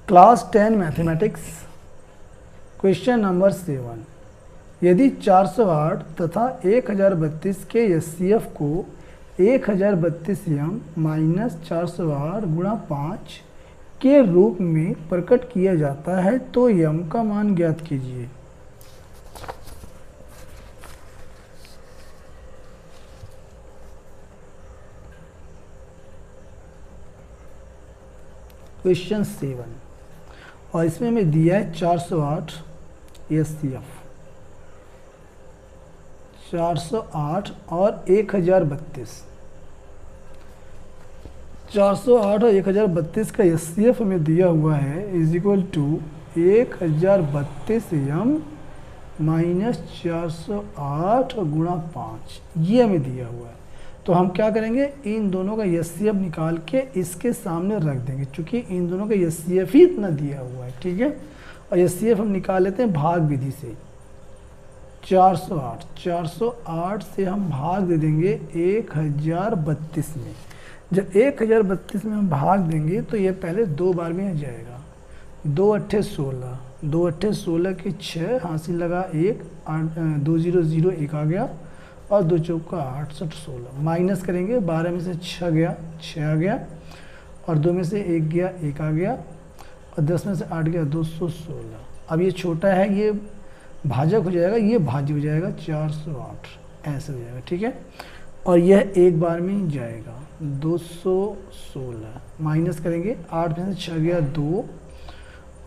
Class 10 mathematics question number 7। यदि 408 तथा 1032 के एचसीएफ को 1032 m माइनस 408 गुणा 5 के रूप में प्रकट किया जाता है तो m का मान ज्ञात कीजिए। क्वेश्चन 7 और इसमें हमें दिया है 408 एचसीएफ, 408 और 1032। 408 और 1032 का एचसीएफ हमें दिया हुआ है is equal to 1032 m minus 408 गुणा 5, ये हमें दिया हुआ है। तो हम क्या करेंगे, इन दोनों का एचसीएफ निकाल के इसके सामने रख देंगे, क्योंकि इन दोनों का एचसीएफ ही इतना दिया हुआ है, ठीक है। और एचसीएफ हम निकाल लेते हैं भाग विधि से। 408 से हम भाग दे देंगे 1032 में। जब 1032 में हम भाग देंगे तो ये पहले 2 बार में आ जाएगा। 2 अट्ठे 16, 2 अट्ठे 16 के 6 हासिल लगा 1, 2 0 0 1 आ गया और 2 चौका 8 7 16 माइनस करेंगे। 12 में से 6 गया, 6 आ गया और 2 में से 1 गया, 1 आ गया और 10 में से 8 गया, 216। अब ये छोटा है, ये भाजक हो जाएगा, ये भाज्य हो जाएगा, 408 ऐसे हो जाएगा, ठीक है। और यह एक बार में ही जाएगा, 216 माइनस करेंगे। 8 में से 6 गया 2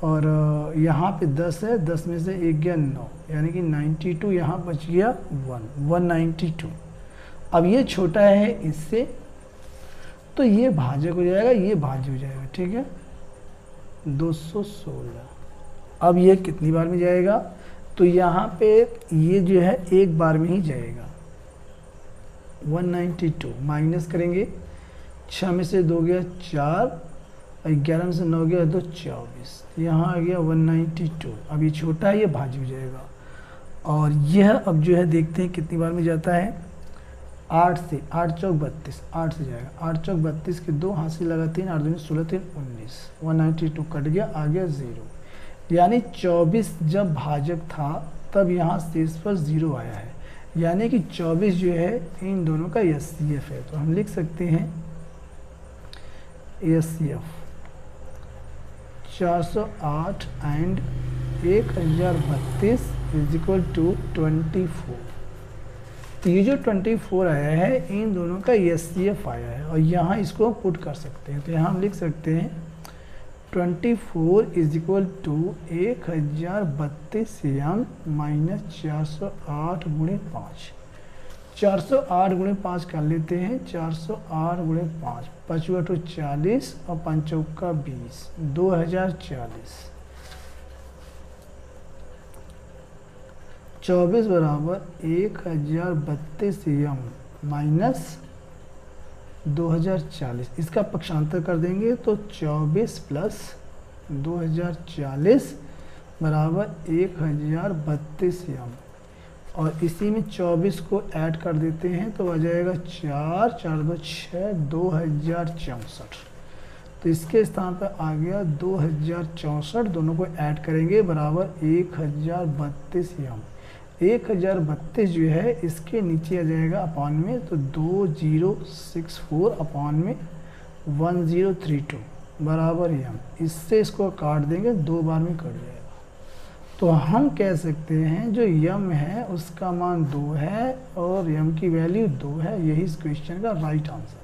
और यहाँ पे 10 है, 10 में से 1 गया 9, यानी कि 92, यहाँ बच गया 192। अब ये छोटा है इससे, तो ये भाजक हो जाएगा, ये भाज्य हो जाएगा, ठीक है, 216। अब ये कितनी बार में जाएगा, तो यहाँ पे ये जो है एक बार में ही जाएगा, 192 माइनस करेंगे। 6 में से 2 गया 4 और 11 में से 9 गया 2 24, यहाँ आ गया 192। अब ये छोटा है, ये भाज्य हो जाएगा। और यह अब जो है देखते हैं कितनी बार में जाता है। 8 से 8 चौक 32, 8 से जाएगा, 8 चौक 32 के 2 हासिल लगा 3, 8 दूनी 16 3 19, 192 कट गया, आ गया 0। यानी 24 जब भाजक था तब यहाँ शेष पर 0 आया है, यानी कि 24 जो है इन दोनों का एचसीएफ है। तो हम लिख सकते हैं HCF 408 and 1032 is equal to 24। तो ये जो 24 आया है इन दोनों का एचसीएफ आया है और यहाँ इसको हम पुट कर सकते हैं। तो यहाँ हम लिख सकते हैं 24 is equal to 1032 m minus 408 गुणे 5। 408 गुणे 5 कर लेते हैं, 408 गुणे 5, 5 8 40 और 5 चौका 20, 2040। 24 बराबर 1032 m माइनस 2040, इसका पक्षांतर कर देंगे तो 24 प्लस 2040 बराबर 1032 m। और इसी में 24 को ऐड कर देते हैं तो आ जाएगा 4 4 2 6 2064। तो इसके स्थान पर आ गया 2064, दोनों को ऐड करेंगे बराबर 1032 m। 1032 जो है इसके नीचे आ जाएगा अपान में, तो 2064 अपान में 1032 बराबर m। इससे इसको काट देंगे, 2 बार में कट जाएगा। तो हम कह सकते हैं जो m है उसका मान 2 है और m की वैल्यू 2 है। यही इस क्वेश्चन का राइट आंसर।